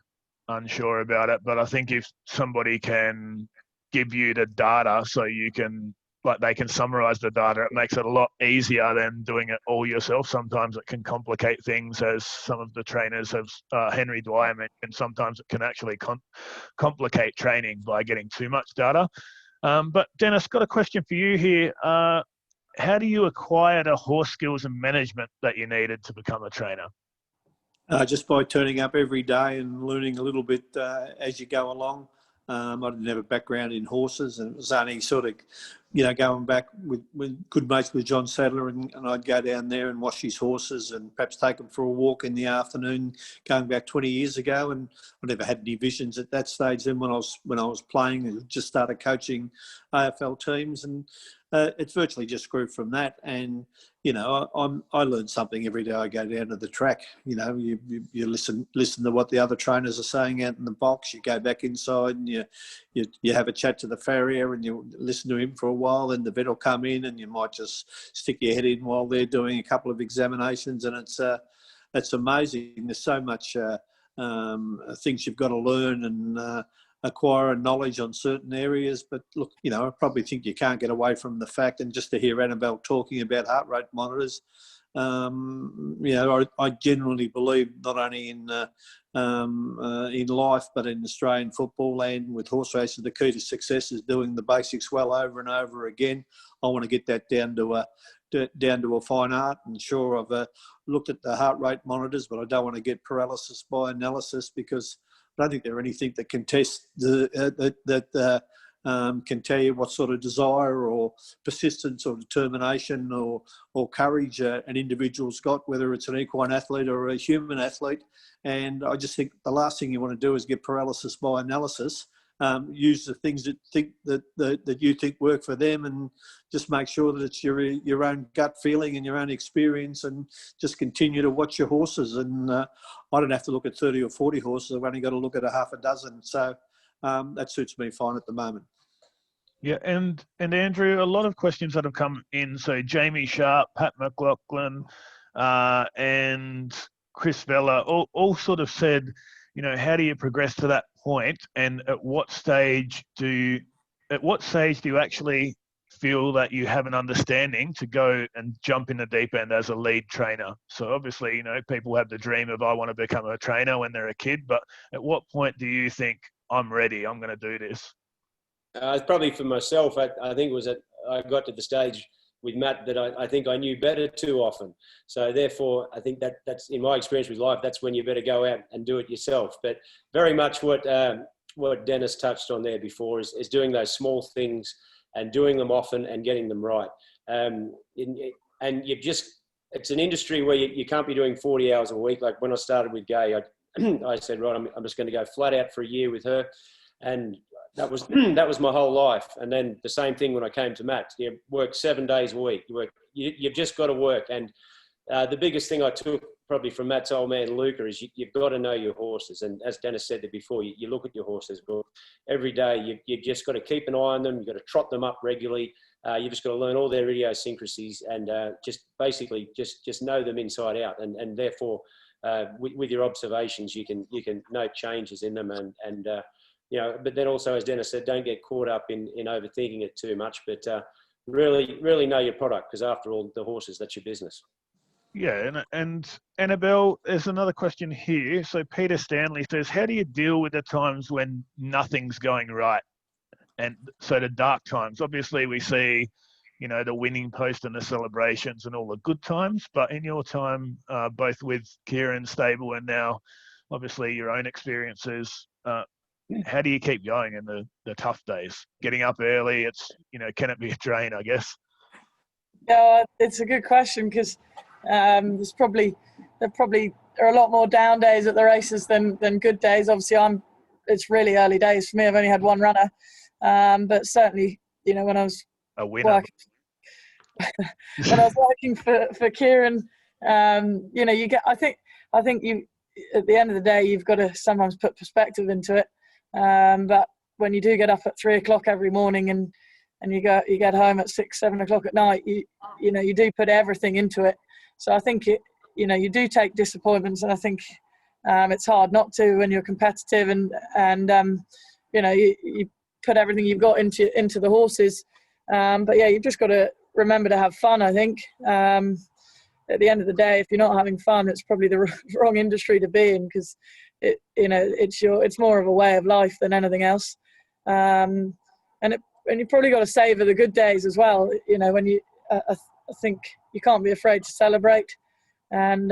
unsure about it. But I think if somebody can give you the data so you can, like, they can summarize the data, it makes it a lot easier than doing it all yourself. Sometimes it can complicate things, as some of the trainers have, Henry Dwyer mentioned, sometimes it can actually complicate training by getting too much data. But Denis, got a question for you here. How do you acquire the horse skills and management that you needed to become a trainer? Just by turning up every day and learning a little bit as you go along. I didn't have a background in horses, and it was only sort of, going back with good mates with John Sadler, and I'd go down there and wash his horses and perhaps take them for a walk in the afternoon, going back 20 years ago. And I never had any visions at that stage then when I was playing and just started coaching AFL teams, and it virtually just grew from that. And I learn something every day I go down to the track. You listen to what the other trainers are saying out in the box. You go back inside and you have a chat to the farrier and you listen to him for a while. Then the vet will come in and you might just stick your head in while they're doing a couple of examinations. And it's amazing. There's so much things you've got to learn and acquire knowledge on certain areas. But look, I probably think you can't get away from the fact, and just to hear Annabel talking about heart rate monitors, I genuinely believe not only in life but in Australian football and with horse racing, the key to success is doing the basics well over and over again. I want to get that down to a fine art. And sure, I've looked at the heart rate monitors, but I don't want to get paralysis by analysis, because I don't think there's anything that can test can tell you what sort of desire or persistence or determination or courage an individual's got, whether it's an equine athlete or a human athlete. And I just think the last thing you want to do is get paralysis by analysis. Use the things that you think work for them, and just make sure that it's your own gut feeling and your own experience, and just continue to watch your horses. And I don't have to look at 30 or 40 horses. I've only got to look at a half a dozen. So that suits me fine at the moment. Yeah, and Andrew, a lot of questions that have come in. So Jamie Sharp, Pat McLaughlin, and Chris Vella all sort of said, how do you progress to that point, and at what stage do you actually feel that you have an understanding to go and jump in the deep end as a lead trainer? So obviously, people have the dream of, I want to become a trainer when they're a kid, but at what point do you think, I'm ready, I'm going to do this? Probably for myself, I think it was I got to the stage with Matt that I think I knew better too often. So therefore, I think that's in my experience with life, that's when you better go out and do it yourself. But very much what Denis touched on there before is doing those small things and doing them often and getting them right. And it's an industry where you can't be doing 40 hours a week. Like when I started with Gay, I said, right, I'm just going to go flat out for a year with her. And that was my whole life. And then the same thing when I came to Matt. You work 7 days a week. You've just got to work. And the biggest thing I took probably from Matt's old man Luca is you've got to know your horses. And as Denis said before, you look at your horses, but every day you've just got to keep an eye on them. You've got to trot them up regularly. You've just got to learn all their idiosyncrasies and just basically just know them inside out. And therefore, with your observations, you can note changes in them but then also, as Denis said, don't get caught up in overthinking it too much. But really know your product, because after all, the horses, that's your business. Yeah, and Annabel, there's another question here. So Peter Stanley says, how do you deal with the times when nothing's going right? And so the dark times, obviously we see, you know, the winning post and the celebrations and all the good times, but in your time, both with Kieran Stable and now obviously your own experiences, how do you keep going in the tough days? Getting up early, it's, you know, can it be a drain, I guess? Yeah, it's a good question, because there probably are a lot more down days at the races than good days. Obviously, it's really early days for me. I've only had one runner, but certainly, you know, when I was A winner. when I was working for Kieran, you know, I think you, at the end of the day, you've got to sometimes put perspective into it. But when you do get up at 3 o'clock every morning and you get home at 6, 7 o'clock at night, you know, you do put everything into it. So I think you know, you do take disappointments, and I think it's hard not to when you're competitive, and you know, you put everything you've got into the horses. But yeah, you've just got to remember to have fun, I think. At the end of the day, if you're not having fun, it's probably the wrong industry to be in, because you know, it's more of a way of life than anything else. And you probably got to savor the good days as well. You know, when I think you can't be afraid to celebrate. And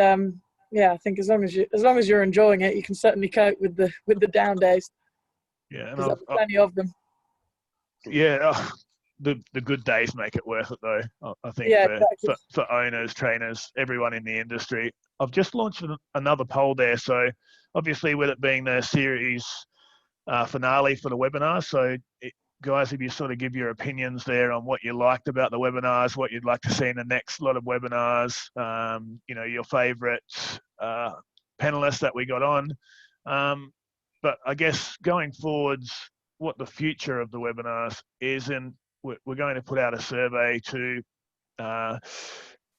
yeah, I think as long as you're enjoying it, you can certainly cope with the down days. Yeah, Because there's plenty of them. Yeah, the good days make it worth it, though. I think Yeah, exactly. for owners, trainers, everyone in the industry. I've just launched another poll there. So obviously, with it being the series finale for the webinar, so guys, if you sort of give your opinions there on what you liked about the webinars, what you'd like to see in the next lot of webinars, you know, your favourite panelists that we got on. But I guess going forwards, what the future of the webinars is, and we're going to put out a survey to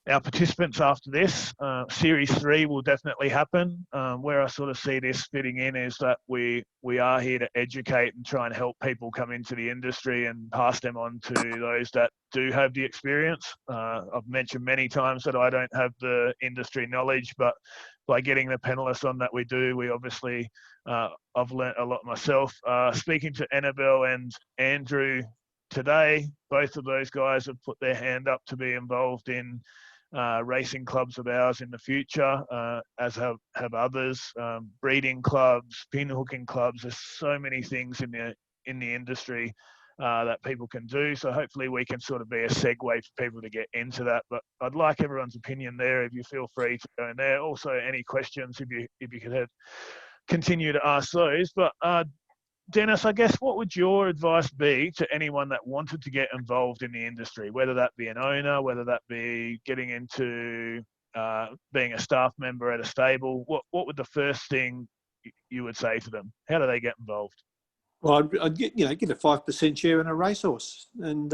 our participants after this. Series 3 will definitely happen. Where I sort of see this fitting in is that we are here to educate and try and help people come into the industry and pass them on to those that do have the experience. I've mentioned many times that I don't have the industry knowledge, but by getting the panelists on that we do, we obviously, I've learnt a lot myself. Speaking to Annabel and Andrew today, both of those guys have put their hand up to be involved in racing clubs of ours in the future, as have others, breeding clubs, pinhooking clubs. There's so many things in the industry that people can do. So hopefully we can sort of be a segue for people to get into that. But I'd like everyone's opinion there. If you feel free to go in there. Also, any questions, if you could continue to ask those. But Denis, I guess what would your advice be to anyone that wanted to get involved in the industry, whether that be an owner, whether that be getting into being a staff member at a stable? What would the first thing you would say to them? How do they get involved? Well, I'd get a 5% share in a racehorse and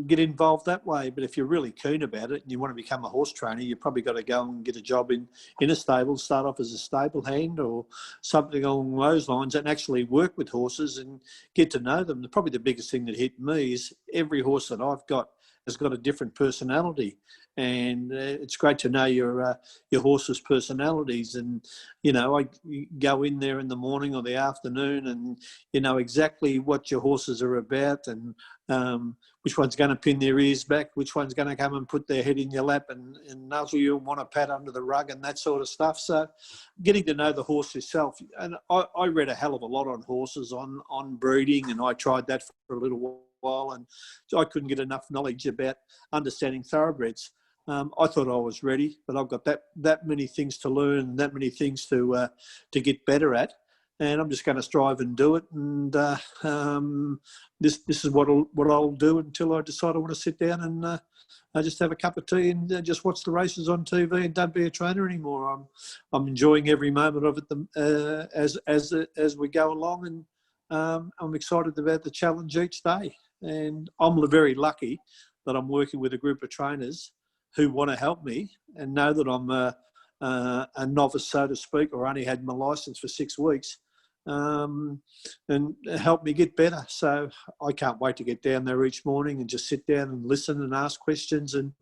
get involved that way. But if you're really keen about it and you want to become a horse trainer, you've probably got to go and get a job in a stable, start off as a stable hand or something along those lines, and actually work with horses and get to know them. Probably the biggest thing that hit me is every horse that I've got has got a different personality, and it's great to know your horse's personalities. And you know, I go in there in the morning or the afternoon, and you know exactly what your horses are about, and which one's going to pin their ears back, which one's going to come and put their head in your lap and nuzzle you and want to pat under the rug and that sort of stuff. So getting to know the horse yourself. And I read a hell of a lot on horses, on breeding, and I tried that for a little while, and I couldn't get enough knowledge about understanding thoroughbreds. I thought I was ready, but I've got that many things to learn, that many things to get better at. And I'm just going to strive and do it. And this is what I'll do until I decide I want to sit down and I just have a cup of tea and just watch the races on TV and don't be a trainer anymore. I'm enjoying every moment of it as we go along, and I'm excited about the challenge each day. And I'm very lucky that I'm working with a group of trainers who want to help me and know that I'm a novice, so to speak, or only had my license for 6 weeks. and help me get better. So I can't wait to get down there each morning and just sit down and listen and ask questions and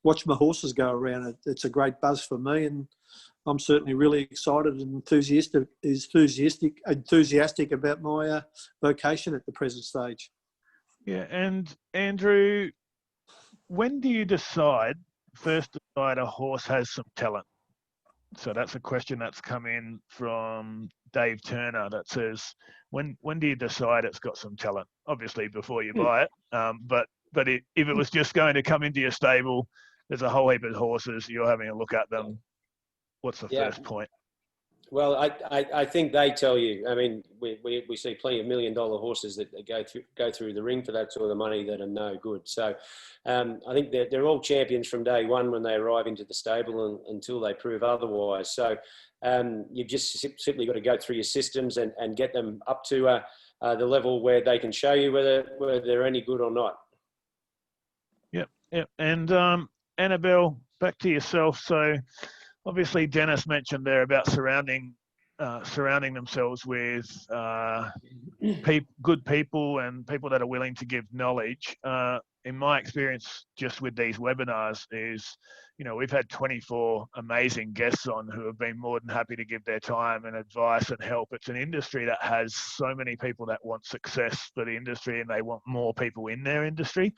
watch my horses go around. It's a great buzz for me, and I'm certainly really excited and enthusiastic about my vocation at the present stage. Yeah, and Andrew, when do you decide a horse has some talent? So that's a question that's come in from Dave Turner that says, when do you decide it's got some talent? Obviously before you buy it, but if it was just going to come into your stable, there's a whole heap of horses, you're having a look at them. What's the first point? Well, I think they tell you. I mean, we see plenty of $1 million horses that go through the ring for that sort of money that are no good. So I think they're all champions from day one when they arrive into the stable until they prove otherwise. So you've just simply got to go through your systems and get them up to the level where they can show you whether they're any good or not. Yep. And Annabel, back to yourself. So obviously, Denis mentioned there about surrounding themselves with good people and people that are willing to give knowledge. In my experience, just with these webinars, is we've had 24 amazing guests on who have been more than happy to give their time and advice and help. It's an industry that has so many people that want success for the industry, and they want more people in their industry.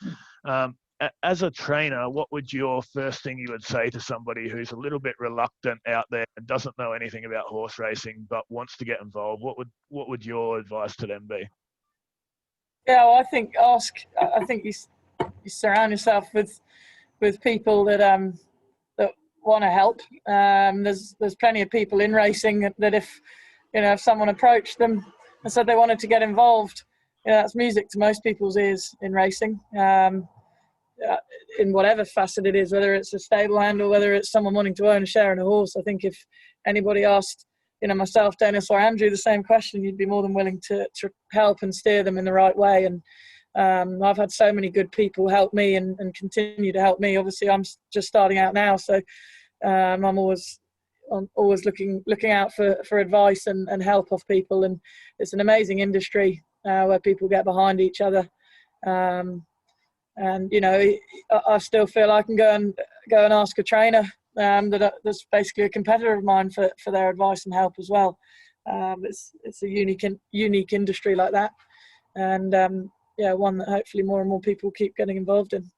As a trainer, what would your first thing you would say to somebody who's a little bit reluctant out there and doesn't know anything about horse racing but wants to get involved? What would your advice to them be? Yeah, well, I think you surround yourself with people that want to help. There's plenty of people in racing that if someone approached them and said they wanted to get involved, that's music to most people's ears in racing. In whatever facet it is, whether it's a stable hand or whether it's someone wanting to own a share in a horse. I think if anybody asked, myself, Denis or Andrew the same question, you'd be more than willing to help and steer them in the right way. And I've had so many good people help me and continue to help me. Obviously, I'm just starting out now, so I'm always looking out for advice and help off people. And it's an amazing industry where people get behind each other. And I still feel I can go and ask a trainer that's basically a competitor of mine for their advice and help as well. It's a unique industry like that, and one that hopefully more and more people keep getting involved in.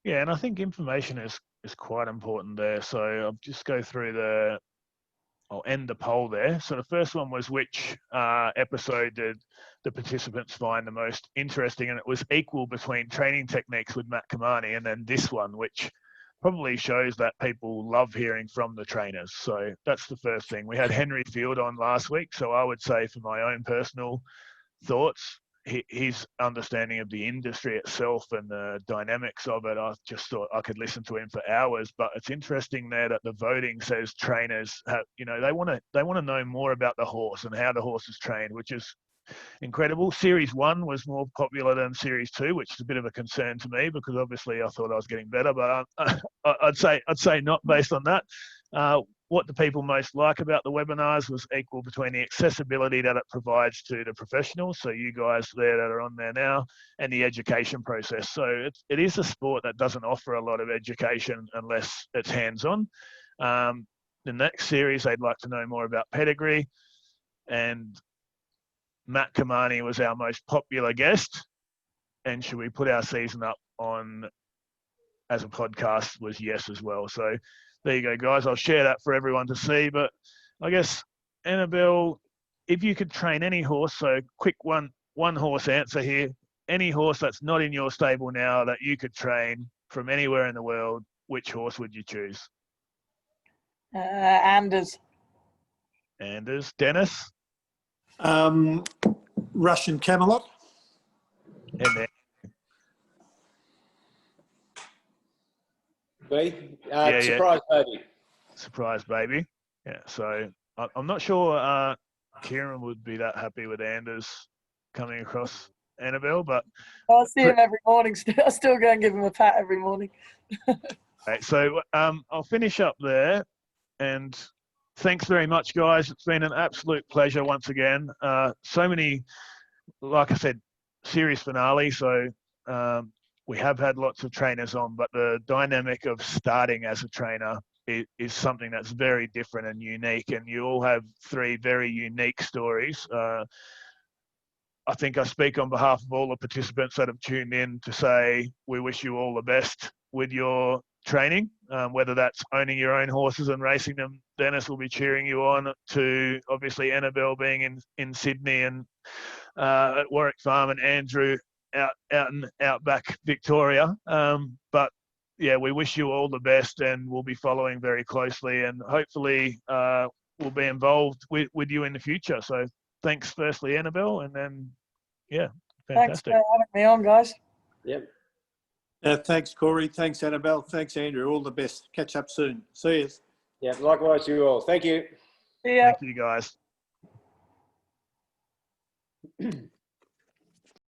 Yeah, and I think information is quite important there. So I'll just go through I'll end the poll there. So the first one was, which episode did the participants find the most interesting? And it was equal between training techniques with Matt Kamani and then this one, which probably shows that people love hearing from the trainers. So that's the first thing. We had Henry Field on last week. So I would say, for my own personal thoughts, his understanding of the industry itself and the dynamics of it, I just thought I could listen to him for hours. But it's interesting there that the voting says trainers have, they want to know more about the horse and how the horse is trained, which is incredible. Series 1 was more popular than Series 2, which is a bit of a concern to me because obviously I thought I was getting better, but I'd say not based on that. What do people most like about the webinars was equal between the accessibility that it provides to the professionals, so you guys there that are on there now, and the education process. So it is a sport that doesn't offer a lot of education unless it's hands-on. The next series, they'd like to know more about pedigree, and Matt Kamani was our most popular guest. And should we put our season up on as a podcast was yes as well. So there you go, guys. I'll share that for everyone to see. But I guess, Annabel, if you could train any horse, so quick one horse answer here, any horse that's not in your stable now that you could train from anywhere in the world, which horse would you choose? Anders. Denis? Russian Camelot. And then Surprise baby. Surprise baby. Yeah, so I'm not sure Kieran would be that happy with Anders coming across Annabel, but I see him every morning. I still go and give him a pat every morning. Okay, so I'll finish up there, and thanks very much, guys. It's been an absolute pleasure once again. So many, like I said, series finale. So we have had lots of trainers on, but the dynamic of starting as a trainer is something that's very different and unique. And you all have three very unique stories. I think I speak on behalf of all the participants that have tuned in to say we wish you all the best with your training, whether that's owning your own horses and racing them. Denis will be cheering you on, to obviously Annabel being in Sydney and at Warwick Farm, and Andrew out in outback Victoria. But yeah, we wish you all the best, and we'll be following very closely, and hopefully we'll be involved with you in the future. So thanks firstly, Annabel, and then yeah, fantastic. Thanks for having me on, guys. Yep. Thanks, Corey. Thanks, Annabel. Thanks, Andrew. All the best. Catch up soon. See you. Yeah, likewise to you all. Thank you. See ya. Thank you, guys.